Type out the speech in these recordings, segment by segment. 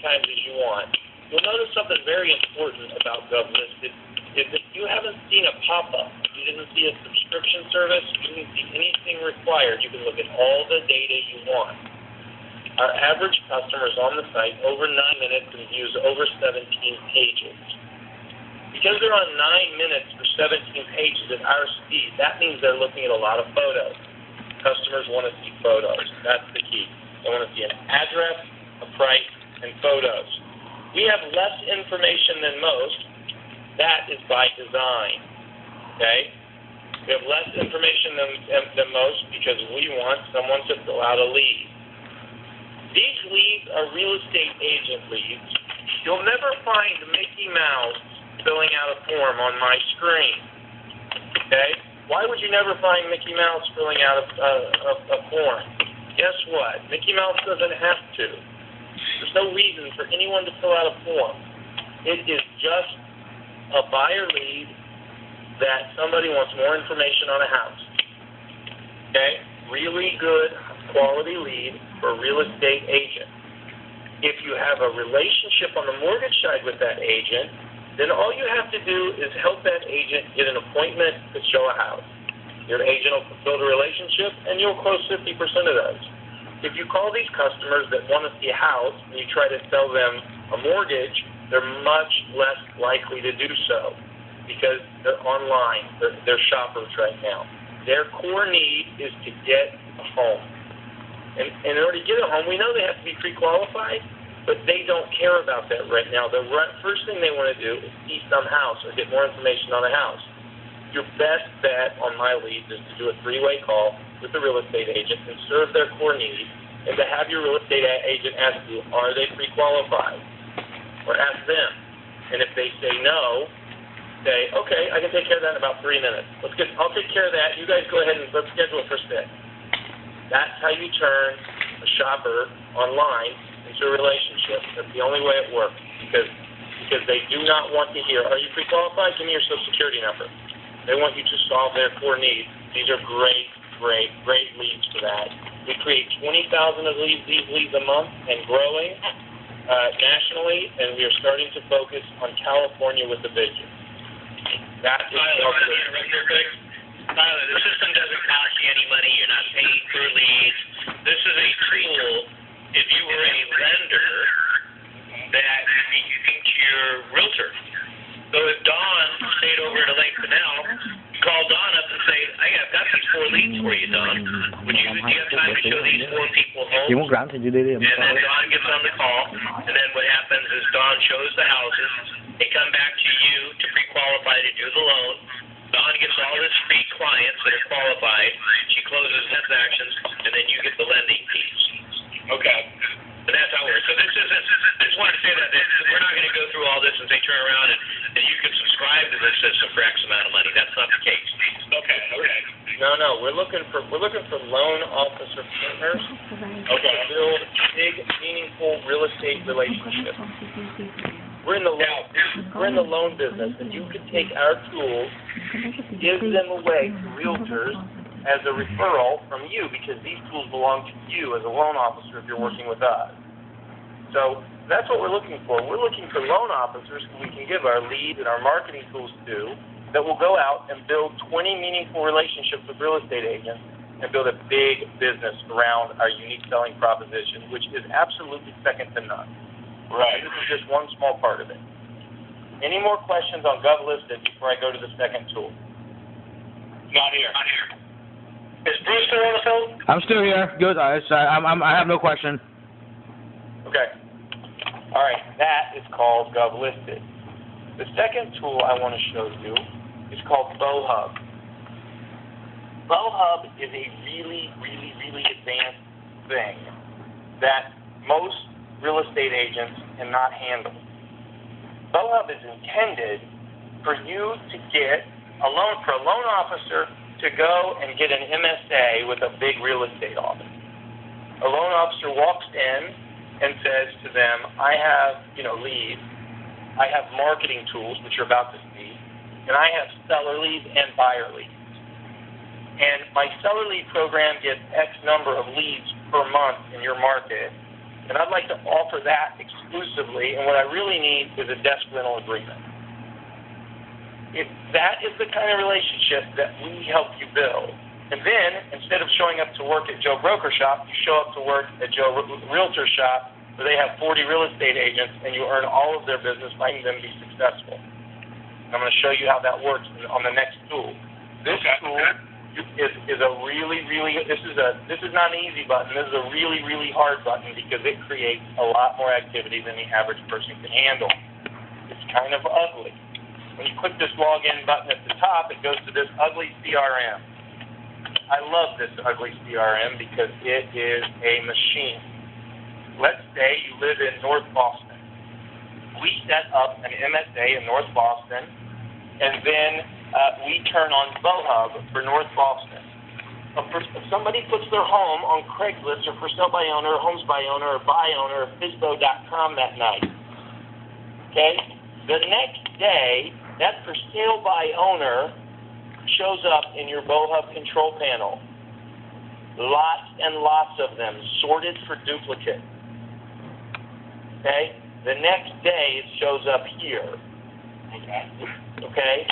times as you want. You'll notice something very important about GovListed is if you haven't seen a pop-up, you didn't see a subscription service, you didn't see anything required, you can look at all the data you want. Our average customer is on the site over 9 minutes and views over 17 pages. Because they're on 9 minutes for 17 pages at our speed, that means they're looking at a lot of photos. Customers want to see photos. That's the key. They want to see an address, a price, and photos. We have less information than most. That is by design. Okay? We have less information than most because we want someone to fill out a lead. These leads are real estate agent leads. You'll never find Mickey Mouse filling out a form on my screen. Okay? Why would you never find Mickey Mouse filling out a form? Guess what? Mickey Mouse doesn't have to. There's no reason for anyone to fill out a form. It is just a buyer lead that somebody wants more information on a house. Okay? Really good quality lead for a real estate agent. If you have a relationship on the mortgage side with that agent, then all you have to do is help that agent get an appointment to show a house. Your agent will build a relationship, and you'll close 50% of those. If you call these customers that want to see a house and you try to sell them a mortgage, they're much less likely to do so because they're online. They're shoppers right now. Their core need is to get a home. And in order to get a home, we know they have to be pre-qualified, but they don't care about that right now. The first thing they want to do is see some house or get more information on a house. Your best bet on my leads is to do a 3-way call with the real estate agent and serve their core needs, and to have your real estate agent ask you, are they pre-qualified? Or ask them. And if they say no, say, okay, I can take care of that in about 3 minutes. I'll take care of that. You guys go ahead and let's schedule it for 6. That's how you turn a shopper online into a relationship. That's the only way it works because they do not want to hear, are you pre-qualified? Give me your Social Security number. They want you to solve their core needs. These are great leads for that. We create 20,000 of these leads a month and growing nationally, and we are starting to focus on California with the vision. That is Tyler, the system doesn't cost you any money. You're not paying for leads. This is a tool. If you were a lender, that you can teach your realtor. So if Dawn stayed over at Lake Canal, call Dawn up and say, I've got these 4 leads for you, Dawn. Do you have time to show these 4 people homes? And then Dawn gets on the call, and then what happens is Dawn shows the houses. They come back to you to pre-qualify to do the loan. Dawn gets all his free clients that are qualified. She closes transactions, and then you get the lending piece. Okay. And that's how it works. So this isn't, I just want to say that we're not going to go through all this and say turn around and you can subscribe to this system for X amount of money. That's not the case. Okay. No. We're looking for loan officer partners to build big, meaningful real estate relationships. We're in the loan business, and you can take our tools, give them away to realtors as a referral from you because these tools belong to you as a loan officer if you're working with us. So that's what we're looking for. We're looking for loan officers who we can give our lead and our marketing tools to that will go out and build 20 meaningful relationships with real estate agents and build a big business around our unique selling proposition, which is absolutely second to none. Right. This is just one small part of it. Any more questions on GovListed before I go to the second tool? Not here. Is Bruce still on the phone? I'm still here. Good. I have no question. Okay. All right. That is called GovListed. The second tool I want to show you is called BowHub. BowHub is a really advanced thing that most real estate agents cannot handle. BowHub is intended for you to get a loan officer to go and get an MSA with a big real estate office. A loan officer walks in and says to them, I have, leads, I have marketing tools, which you're about to see, and I have seller leads and buyer leads. And my seller lead program gets X number of leads per month in your market, And I'd like to offer that exclusively, and what I really need is a desk rental agreement. If that is the kind of relationship that we help you build, and then instead of showing up to work at Joe Broker Shop, you show up to work at Joe Realtor Shop, where they have 40 real estate agents, and you earn all of their business by them be successful. I'm going to show you how that works on the next tool. This tool is a really, this is not an easy button. This is a really, really hard button because it creates a lot more activity than the average person can handle. It's kind of ugly. When you click this login button at the top, it goes to this ugly CRM. I love this ugly CRM because it is a machine. Let's say you live in North Boston. We set up an MSA in North Boston, and then we turn on BoHub for North Boston. If somebody puts their home on Craigslist or for sale by owner, or homes by owner, or buy owner, or FSBO.com that night, okay? The next day, that for sale by owner shows up in your BoHub control panel. Lots and lots of them, sorted for duplicate. Okay? The next day, it shows up here. Okay?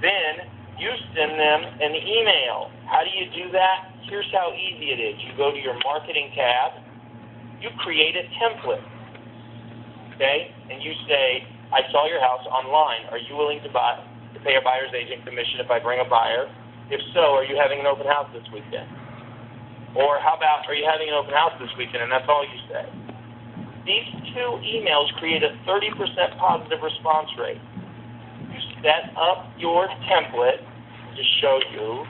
Then, you send them an email. How do you do that? Here's how easy it is. You go to your marketing tab. You create a template. Okay? And you say, I saw your house online. Are you willing to pay a buyer's agent commission if I bring a buyer? If so, are you having an open house this weekend? Or how about, are you having an open house this weekend, and that's all you say? These two emails create a 30% positive response rate. You set up your template to show you,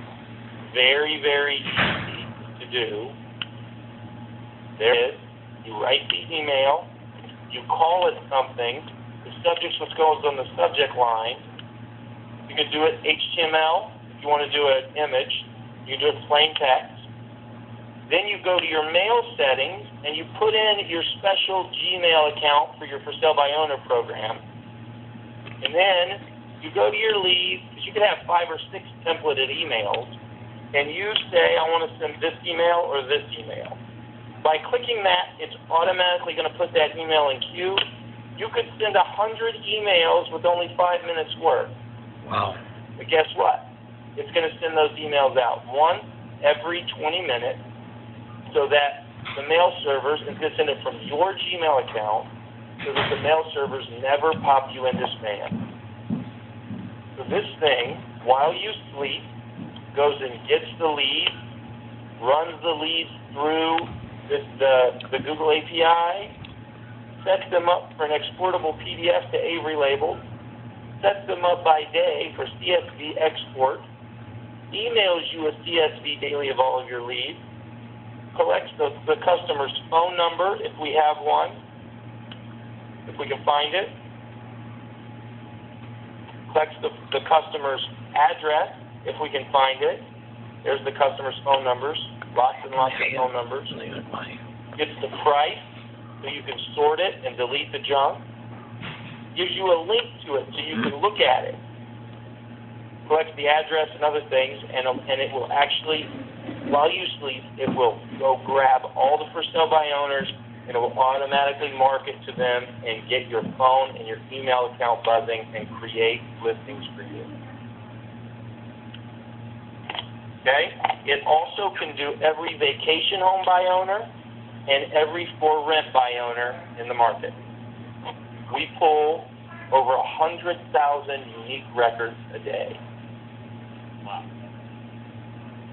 very, very easy to do. There it is. You write the email. You call it something. The subject's what goes on the subject line. You can do it HTML. If you want to do an image, you can do it plain text. Then you go to your mail settings, and you put in your special Gmail account for your for sale by owner program. And then you go to your leads, because you could have 5 or 6 templated emails, and you say, I want to send this email or this email. By clicking that, it's automatically going to put that email in queue. You could send 100 emails with only 5 minutes work. Wow. But guess what? It's going to send those emails out once every 20 minutes so that the mail servers, and to send it from your Gmail account, so that the mail servers never pop you into spam. So this thing, while you sleep, goes and gets the leads, runs the leads through the Google API, sets them up for an exportable PDF to Avery label, sets them up by day for CSV export, emails you a CSV daily of all of your leads, collects the customer's phone number if we have one, if we can find it, collects the customer's address if we can find it. There's the customer's phone numbers, lots and lots of phone numbers. Gets the price, so you can sort it and delete the junk. Gives you a link to it so you can look at it. Collects the address and other things, and it will actually, while you sleep, it will go grab all the for sale by owners, and it will automatically market to them and get your phone and your email account buzzing and create listings for you. Okay? It also can do every vacation home by owner and every for rent by owner in the market. We pull over 100,000 unique records a day. Wow.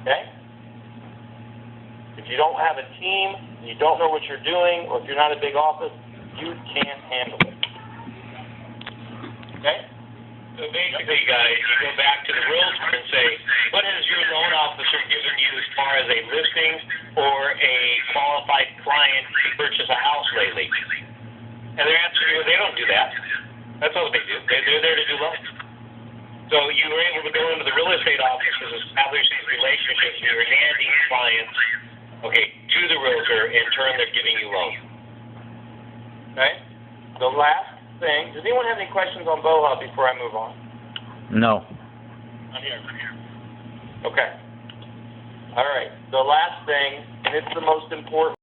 Okay? If you don't have a team, and you don't know what you're doing, or if you're not a big office, you can't handle it. Okay? So basically, guys, you go back to the realtor and say, what has your loan officer given you as far as a listing or a qualified client to purchase a house lately? And their answer is, they don't do that. That's all they do. They're there to do loans. So you were able to go into the real estate offices, establish these relationships, and you're handing clients, okay, to the realtor, in turn they're giving you loans. Okay? The last thing, does anyone have any questions on BoHub before I move on? No. I'm here. Okay. All right. The last thing, and it's the most important.